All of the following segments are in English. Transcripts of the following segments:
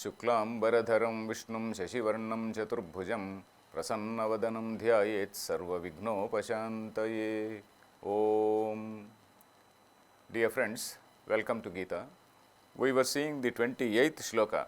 Shuklambaradharam Vishnum Shashivarnam Chaturbhujam Prasanavadanam Dhyayet Sarvavighnopashantaye. Om. Dear friends, welcome to Geeta. We were seeing the 28th shloka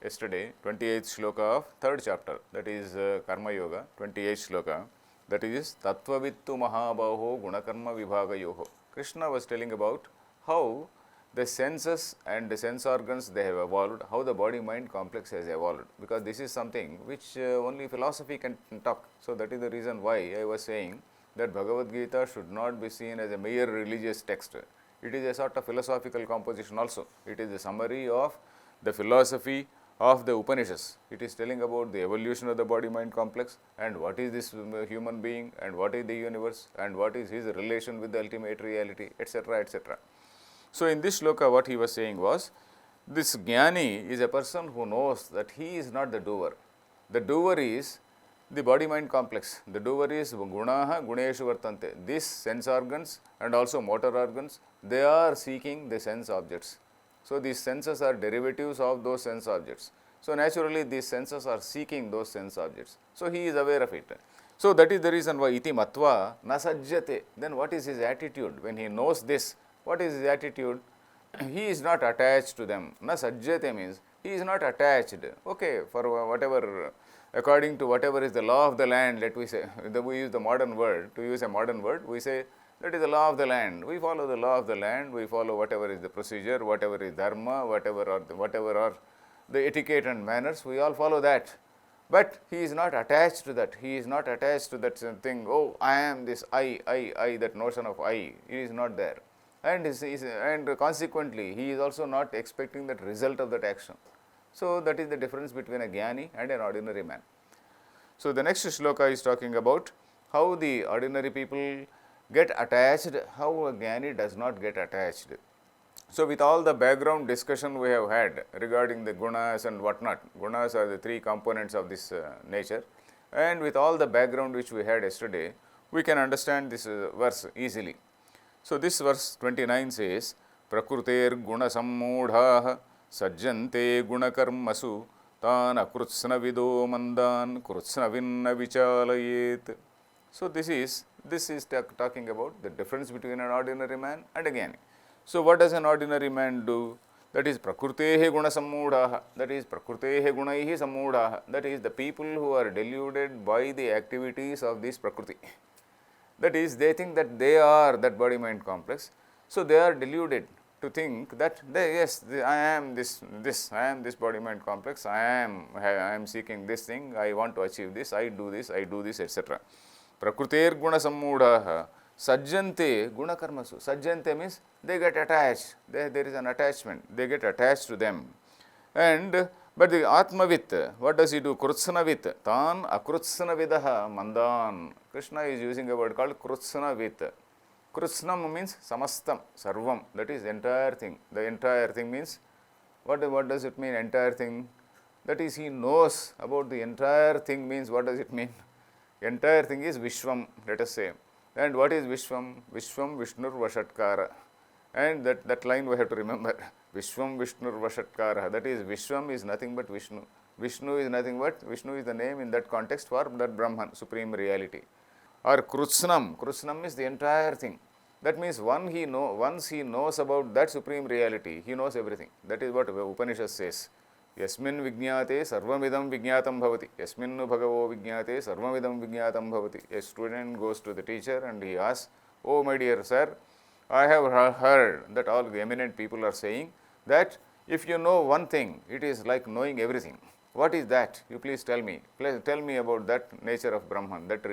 yesterday, 28th shloka of 3rd chapter, that is Karma Yoga, 28th shloka, that is Tattvavittu Mahabaho Gunakarma Vibhagayoho. Krishna was telling about how the senses and the sense organs they have evolved, how the body-mind complex has evolved, because this is something which only philosophy can talk. So that is the reason why I was saying that Bhagavad Gita should not be seen as a mere religious text. It is a sort of philosophical composition also. It is a summary of the philosophy of the Upanishads. It is telling about the evolution of the body-mind complex and what is this human being and what is the universe and what is his relation with the ultimate reality, etc., etc. So in this shloka what he was saying was, this jnani is a person who knows that he is not the doer. The doer is the body-mind complex. The doer is gunaha guneshu vartante. These sense organs and also motor organs, they are seeking the sense objects. So these senses are derivatives of those sense objects. So naturally these senses are seeking those sense objects. So he is aware of it. So that is the reason why iti matva na sajjate. Then what is his attitude? When he knows this, what is his attitude? He is not attached to them. Na sajjate means he is not attached. Okay, for whatever, according to whatever is the law of the land, let we say, we use the modern word, to use a modern word, we say that is the law of the land. We follow the law of the land, we follow whatever is the procedure, whatever is dharma, whatever are the etiquette and manners, we all follow that. But he is not attached to that. He is not attached to that thing, oh, I am this I, that notion of I, it is not there. And consequently, he is also not expecting that result of that action. So that is the difference between a jnani and an ordinary man. So the next shloka is talking about how the ordinary people get attached, how a jnani does not get attached. So with all the background discussion we have had regarding the gunas and whatnot, gunas are the three components of this nature, and with all the background which we had yesterday, we can understand this verse easily. So this verse 29 says, Prakruter guna sammudhaha sajjante gunakarmasu tan akrutsna vido mandan krutsna vinna vichalayet. So this is talking about the difference between an ordinary man and a jnani. So what does an ordinary man do? That is prakrutehe guna sammudhaha, that is prakrutehe gunaihi sammudhaha, that is the people who are deluded by the activities of this prakriti. That is, they think that they are that body-mind complex. So they are deluded to think that I am this body-mind complex. I am seeking this thing. I want to achieve this. I do this, etc. Prakruter guna sammudhaha sajjante guna karmasu. Sajjante means they get attached. There is an attachment. They get attached to them. But the Atmavit, what does he do? Krutsnavit, tan akrutsnavidaha mandan. Krishna is using a word called krutsnavit. Krutsnam means samastam, sarvam, that is entire thing. The entire thing means, what does it mean, entire thing? That is, he knows about the entire thing means, what does it mean? Entire thing is Vishwam, let us say. And what is Vishwam? Vishwam Vishnur Vashatkara. And that line we have to remember. Vishwam Vishnur Vashatkara. That is, Vishwam is nothing but Vishnu. Vishnu is nothing but, Vishnu is the name in that context for that Brahman, supreme reality. Or Krutsnam. Krutsnam is the entire thing. That means once he knows about that supreme reality, he knows everything. That is what Upanishad says. Yasmin vijñāte sarvamidam vijñātam bhavati. Yasminnu bhagavo vijñāte sarvamidam vijñātam bhavati. A student goes to the teacher and he asks, oh my dear sir, I have heard that all the eminent people are saying that if you know one thing, it is like knowing everything. What is that? You please tell me. Please tell me about that nature of Brahman, that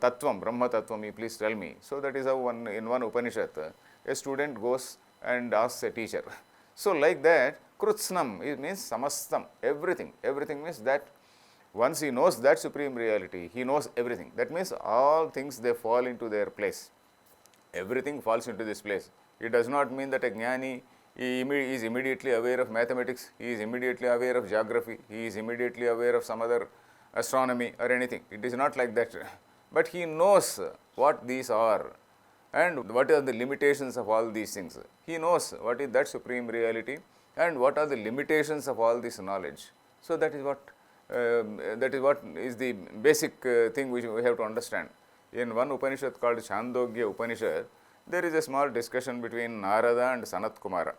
Tattvam, Brahma Tattvam, you please tell me. So that is how in one Upanishad, a student goes and asks a teacher. So like that, Krutsnam, it means samastam, everything. Everything means that once he knows that supreme reality, he knows everything. That means all things, they fall into their place. Everything falls into this place. It does not mean that a jnani is immediately aware of mathematics, he is immediately aware of geography, he is immediately aware of some other astronomy or anything. It is not like that. But he knows what these are and what are the limitations of all these things. He knows what is that supreme reality and what are the limitations of all this knowledge. So that is what is the basic thing which we have to understand. In one Upanishad called Chandogya Upanishad, there is a small discussion between Narada and Sanat Kumara.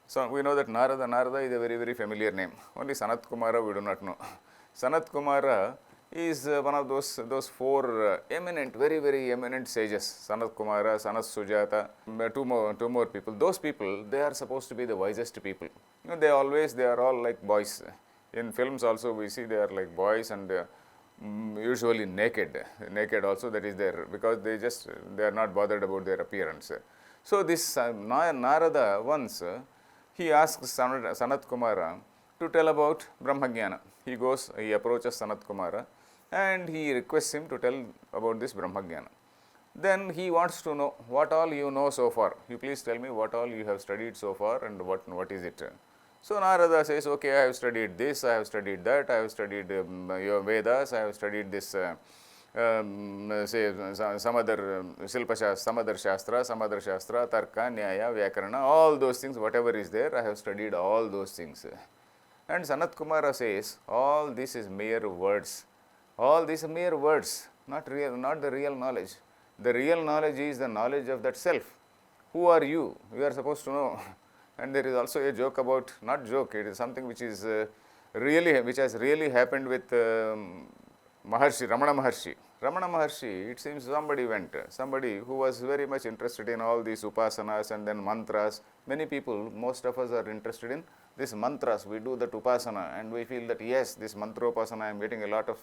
So we know that Narada is a very, very familiar name. Only Sanat Kumara we do not know. Sanat Kumara is one of those four eminent, very, very eminent sages. Sanat Kumara, Sanat Sujata, two more people. Those people, they are supposed to be the wisest people. They are all like boys. In films also we see they are like boys, and usually naked also, that is there, because they are not bothered about their appearance. So this Narada once, he asks Sanat Kumara to tell about Brahmajnana. He approaches Sanat Kumara and he requests him to tell about this Brahmajnana. Then he wants to know what all you know so far. You please tell me what all you have studied so far and what is it. So Narada says, okay, I have studied this, I have studied that, I have studied your Vedas, I have studied this, say some other some other Shastra, Tarka, Nyaya, Vyakarana, all those things, whatever is there, I have studied all those things. And Sanat Kumara says, all this is mere words. All these are mere words, not the real knowledge. The real knowledge is the knowledge of that self. Who are you? You are supposed to know. And there is also a joke about, not joke, it is something which has really happened with Maharshi, Ramana Maharshi. Ramana Maharshi, it seems somebody who was very much interested in all these upasanas and then mantras. Many people, most of us are interested in these mantras. We do that upasana and we feel that yes, this mantra upasana, I am getting a lot of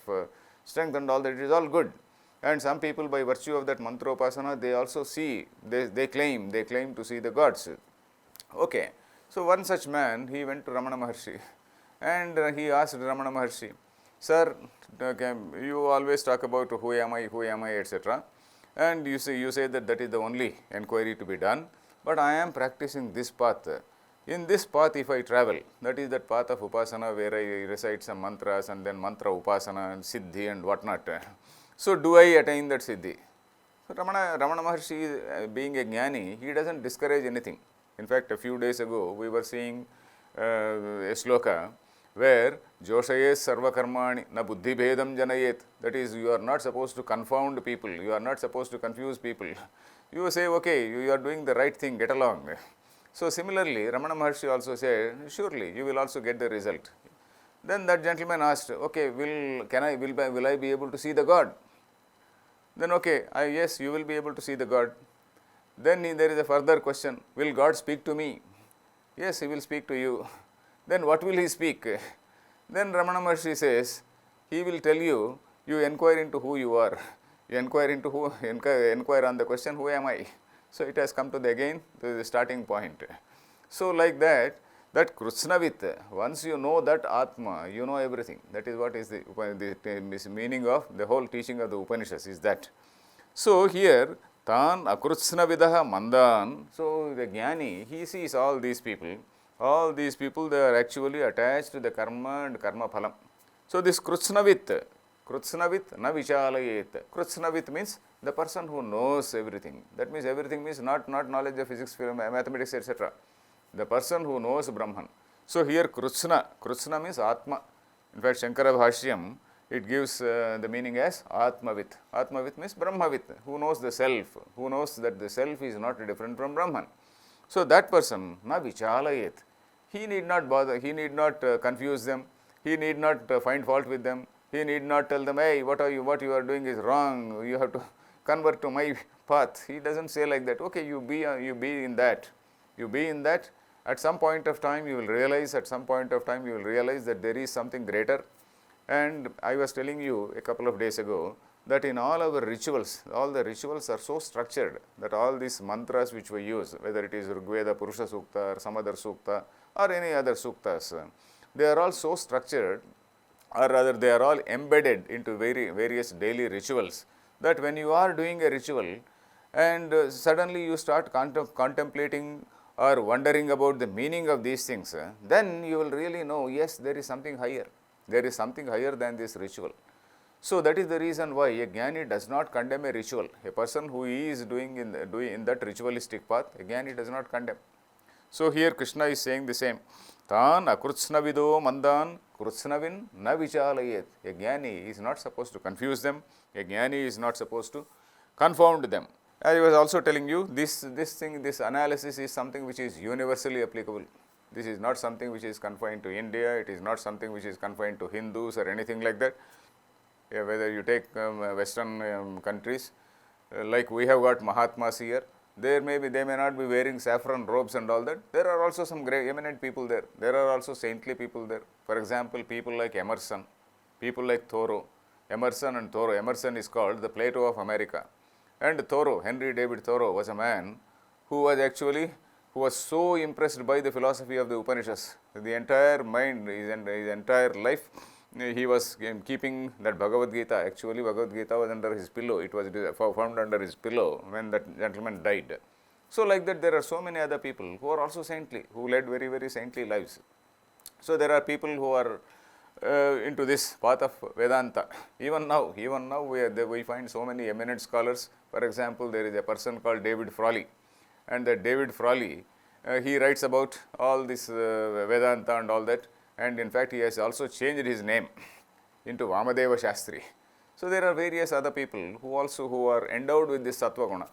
strength and all that, it is all good. And some people, by virtue of that mantra upasana, they also see, they claim to see the gods. Okay, so one such man, he went to Ramana Maharshi and he asked Ramana Maharshi, sir, okay, you always talk about who am I, etc. And you say that is the only enquiry to be done, but I am practicing this path. In this path, if I travel, that is that path of upasana where I recite some mantras and then mantra upasana and siddhi and whatnot. So do I attain that siddhi? So Ramana Maharshi, being a jnani, he doesn't discourage anything. In fact, a few days ago, we were seeing a sloka where Joshaye sarva karmani na buddhi bhedam janayet. That is, you are not supposed to confound people, you are not supposed to confuse people. You say, okay, you are doing the right thing, get along. So similarly, Ramana Maharshi also said, surely you will also get the result. Then that gentleman asked, okay, will I be able to see the God? Then okay, yes, you will be able to see the God. Then there is a further question, will God speak to me? Yes, he will speak to you. Then what will he speak? Then Ramana Maharshi says, he will tell you, you inquire into who you are. You inquire on the question, who am I? So it has come to the starting point. So like that Krutznavit, once you know that Atma, you know everything. That is what is the meaning of the whole teaching of the Upanishads is that. So here, Tan Akrutsnavidaha Mandan, so the Jnani, he sees all these people, they are actually attached to the karma and karma phalam. So this Krutsnavit na vichalayet. Krutsnavit means the person who knows everything. That means everything means not knowledge of physics, mathematics, etc. The person who knows Brahman. So here Krutsna means Atma. In fact, Shankara Bhashyam, it gives the meaning as Atmavit. Atmavit means Brahmavit, who knows the self, who knows that the self is not different from Brahman. So that person, na vichalayet, he need not bother, he need not confuse them, he need not find fault with them, he need not tell them, hey, what you are doing is wrong, you have to convert to my path. He doesn't say like that. Okay, you be in that. At some point of time you will realize, that there is something greater. And I was telling you a couple of days ago that in all our rituals, all the rituals are so structured that all these mantras which we use, whether it is Rigveda, Purusha Sukta or some other Sukta or any other Suktas, they are all so structured, or rather they are all embedded into various daily rituals, that when you are doing a ritual and suddenly you start contemplating or wondering about the meaning of these things, then you will really know, yes, there is something higher. There is something higher than this ritual. So that is the reason why a Jnani does not condemn a ritual. A person who is doing in that ritualistic path, a Jnani does not condemn. So here Krishna is saying the same. Tan akrutsnavido mandan krutsnavin na vichalayet. A jnani is not supposed to confuse them. A jnani is not supposed to confound them. I was also telling you, this analysis is something which is universally applicable. This is not something which is confined to India, it is not something which is confined to Hindus or anything like that. Whether you take Western countries, like we have got Mahatmas here, they may not be wearing saffron robes and all that. There are also some great eminent people there. There are also saintly people there. For example, people like Emerson, people like Thoreau. Emerson and Thoreau. Emerson is called the Plato of America. And Thoreau, Henry David Thoreau, was a man who was so impressed by the philosophy of the Upanishads. The entire mind, his entire life, he was keeping that Bhagavad Gita. Actually, Bhagavad Gita was under his pillow. It was found under his pillow when that gentleman died. So like that, there are so many other people who are also saintly, who led very, very saintly lives. So there are people who are into this path of Vedanta. Even now we find so many eminent scholars. For example, there is a person called David Frawley, and that David Frawley, he writes about all this Vedanta and all that, and in fact he has also changed his name into Vamadeva Shastri. So there are various other people who are endowed with this Sattva Guna.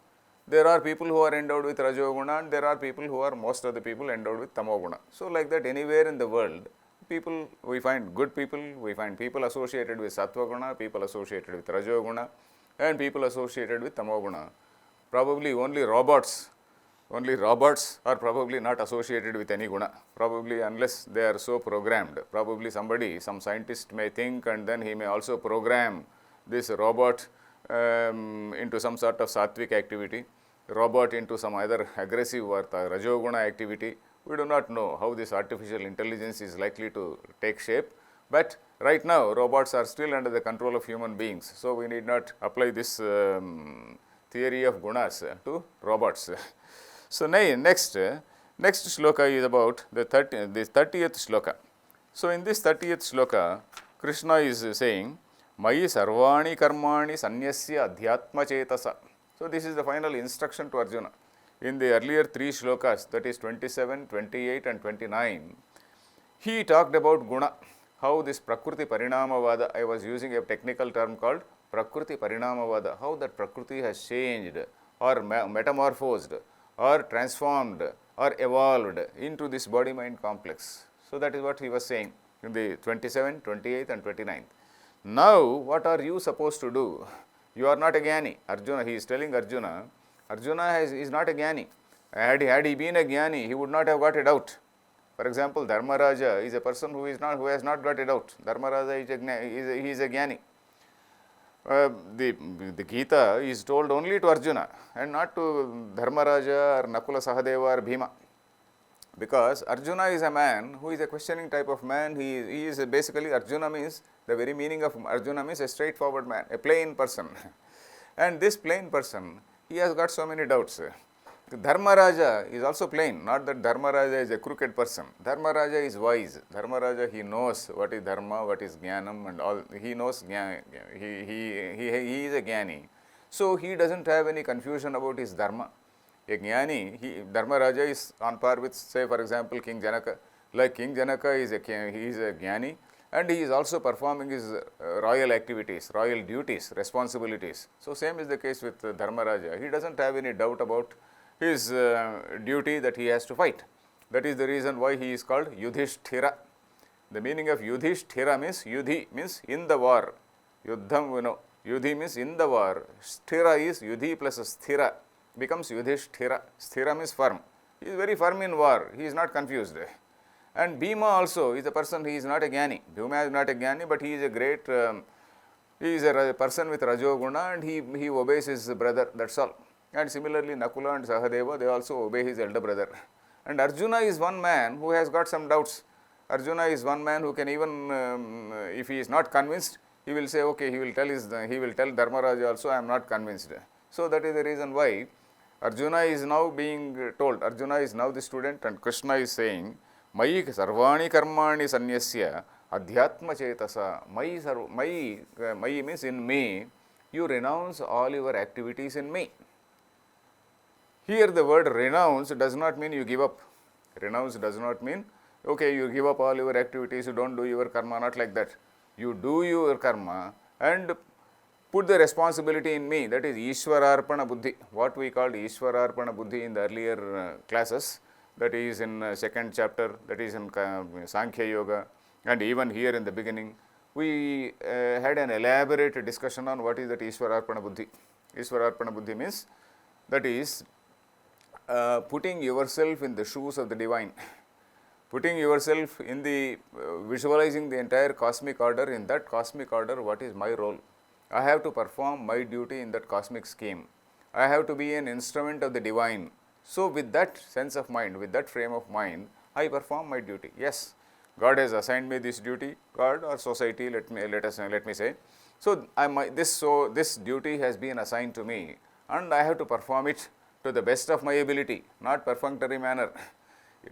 There are people who are endowed with Rajoguna, and there are people who are, most of the people, endowed with Tamoguna. So like that, anywhere in the world, people, we find good people, we find people associated with Sattva Guna, people associated with Rajoguna, and people associated with Tamoguna. Probably only robots are probably not associated with any guna, probably, unless they are so programmed. Probably some scientist may think, and then he may also program this robot into some sort of sattvic activity, robot into some either aggressive or rajoguna activity. We do not know how this artificial intelligence is likely to take shape, but right now robots are still under the control of human beings, so we need not apply this theory of gunas to robots. So next shloka is about the 30th shloka. So in this 30th shloka, Krishna is saying, Mayi sarvani karmani sanyasya adhyatma chetasa. So this is the final instruction to Arjuna. In the earlier 3 shlokas, that is 27, 28 and 29, he talked about guna, how this Prakriti Parinamavada, I was using a technical term called Prakriti Parinamavada, how that Prakriti has changed or metamorphosed or transformed or evolved into this body-mind complex. So that is what he was saying in the 27, 28 and 29. Now, what are you supposed to do? You are not a jnani. Arjuna, he is telling Arjuna is not a jnani. Had he been a jnani, he would not have got it out. For example, Dharmaraja is a person who has not got it out. Dharmaraja is a jnani. The Geeta is told only to Arjuna and not to Dharmaraja or Nakula Sahadeva or Bhima, because Arjuna is a man who is a questioning type of man. He is basically, Arjuna means, the very meaning of Arjuna means a straightforward man, a plain person. And this plain person, he has got so many doubts. Dharmaraja is also plain, not that Dharmaraja is a crooked person. Dharmaraja is wise. Dharmaraja, he knows what is dharma, what is jnanam and all. He knows jnana. He is a jnani. So he doesn't have any confusion about his dharma. A jnani, Dharmaraja is on par with, say for example, King Janaka. Like King Janaka he is a jnani, and he is also performing his royal activities, royal duties, responsibilities. So same is the case with Dharmaraja. He doesn't have any doubt about his duty that he has to fight. That is the reason why he is called Yudhishthira. The meaning of Yudhishthira means, Yudhi means in the war. Yuddham, Yudhi means in the war. Sthira is Yudhi plus Sthira, becomes Yudhishthira. Sthira means firm. He is very firm in war. He is not confused. And Bhima also is a person, he is not a jnani. Bhima is not a jnani, but he is a great, he is a person with Rajoguna, and he obeys his brother, that's all. And similarly, Nakula and Sahadeva, they also obey his elder brother. And Arjuna is one man who has got some doubts. Arjuna is one man who can even, if he is not convinced, he will say, okay, he will tell Dharmaraja also, I am not convinced. So that is the reason why Arjuna is now being told, Arjuna is now the student, and Krishna is saying, Mayi sarvani karmani sanyasya adhyatma chetasa. Mayi means in me, you renounce all your activities in me. Here the word renounce does not mean you give up. Renounce does not mean, okay, you give up all your activities, you don't do your karma, not like that. You do your karma and put the responsibility in me, that is Ishwararpana Buddhi, what we called Ishwararpana Buddhi in the earlier classes, that is in second chapter, that is in Sankhya Yoga, and even here in the beginning, we had an elaborate discussion on what is that Ishwararpana Buddhi. Ishwararpana Buddhi means, that is putting yourself in the shoes of the divine, putting yourself in the, visualizing the entire cosmic order. In that cosmic order, what is my role? I have to perform my duty in that cosmic scheme. I have to be an instrument of the divine. So, with that sense of mind, with that frame of mind, I perform my duty. Yes, God has assigned me this duty, God or society, let me say. So, this duty has been assigned to me, and I have to perform it to the best of my ability, not perfunctory manner.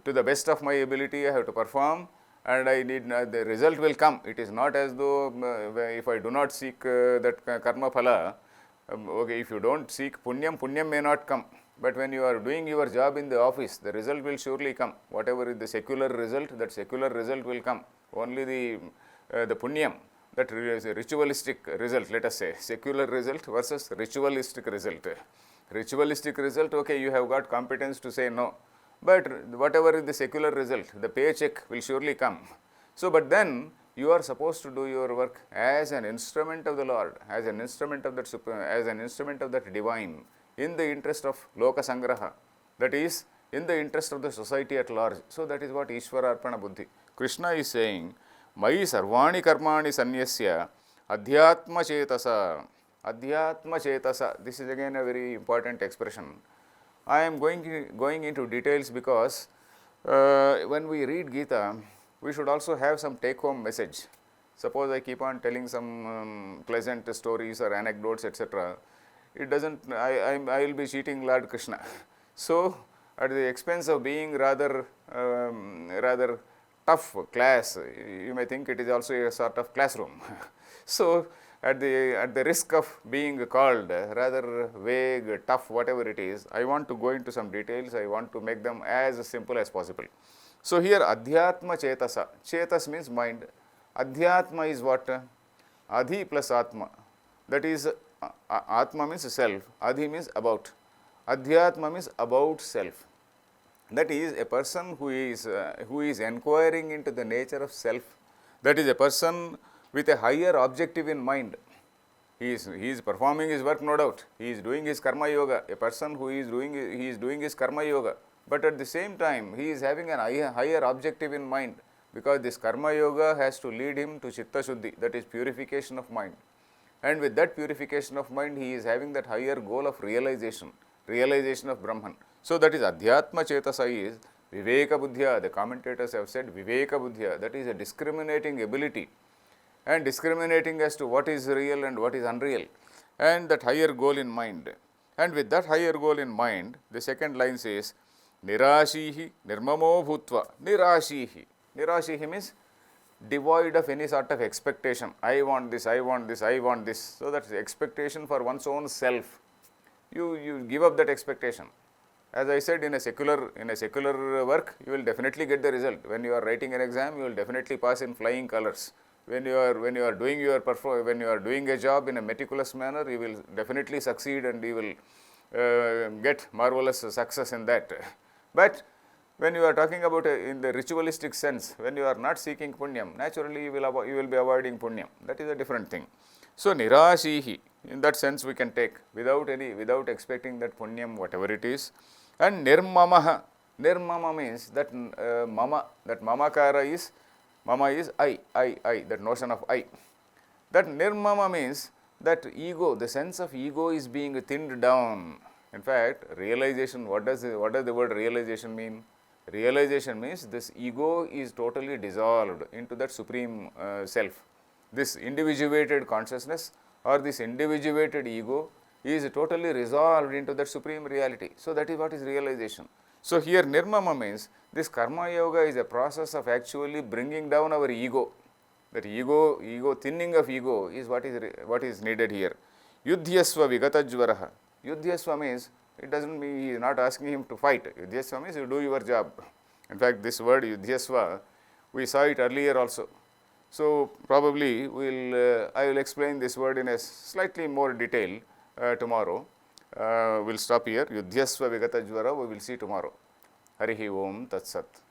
To the best of my ability, I have to perform, and I need the result will come. It is not as though if I do not seek that karma phala, okay, if you don't seek punyam, punyam may not come. But when you are doing your job in the office, the result will surely come. Whatever is the secular result, that secular result will come. Only the punyam, that ritualistic result, let us say, secular result versus ritualistic result. Ritualistic result, okay, you have got competence to say no. But whatever is the secular result, the paycheck will surely come. So, but then you are supposed to do your work as an instrument of the Lord, as an instrument of that as an instrument of that divine, in the interest of loka sangraha, that is in the interest of the society at large. So, that is what Ishwararpana Buddhi. Krishna is saying, Mai sarvani karmani sanyasya adhyatma chetasa. Adhyatma chetasa. This is again a very important expression. I am going into details because when we read Gita, we should also have some take-home message. Suppose I keep on telling some pleasant stories or anecdotes, etc. It doesn't. I will be cheating Lord Krishna. So, at the expense of being rather tough class, you may think it is also a sort of classroom. So, at the risk of being called rather vague, tough, whatever it is, I want to go into some details. I want to make them as simple as possible. So, here Adhyatma Chetasa. Chetas means mind. Adhyatma is what? Adhi plus Atma. That is, Atma means self. Adhi means about. Adhyatma means about self. That is a person who is inquiring into the nature of self. That is a person with a higher objective in mind. He is performing his work, no doubt. He is doing his karma yoga. A person who is doing his karma yoga. But at the same time, he is having a higher objective in mind, because this karma yoga has to lead him to chitta shuddhi, that is purification of mind. And with that purification of mind, he is having that higher goal of realization of Brahman. So, that is Adhyatma Chetasa is Viveka Buddhya. The commentators have said Viveka Buddhya, that is a discriminating ability, and discriminating as to what is real and what is unreal, and that higher goal in mind. And with that higher goal in mind, the second line says, Nirashihi nirmamo bhutva. Nirashihi. Nirashihi means devoid of any sort of expectation. I want this, I want this, I want this. So, that is expectation for one's own self. You give up that expectation. As I said, in a secular work, you will definitely get the result. When you are writing an exam, you will definitely pass in flying colors. When you are doing a job in a meticulous manner, you will definitely succeed and you will get marvelous success in that. But when you are talking about in the ritualistic sense, when you are not seeking punyam, naturally you will be avoiding punyam. That is a different thing. So, nirashihi, in that sense we can take without expecting that punyam, whatever it is. And nirmamaha. Nirmama means that mamakara is, mama is I, that notion of I. That nirmama means that ego, the sense of ego is being thinned down. In fact, realization, what does the word realization mean? Realization means this ego is totally dissolved into that supreme self. This individuated consciousness or this individuated ego is totally resolved into that supreme reality. So, that is what is realization. So, here nirmama means this karma yoga is a process of actually bringing down our ego. That ego thinning of ego is what is needed here. Yudhyasva vigatajvaraha. Yudhyasva means, it doesn't mean he is not asking him to fight. Yudhyasva means you do your job. In fact, this word yudhyasva, we saw it earlier also. So, probably I will explain this word in a slightly more detail tomorrow. We will stop here. Yudhyasva vigatajvara, we will see tomorrow. Harihi Om Tat Sat.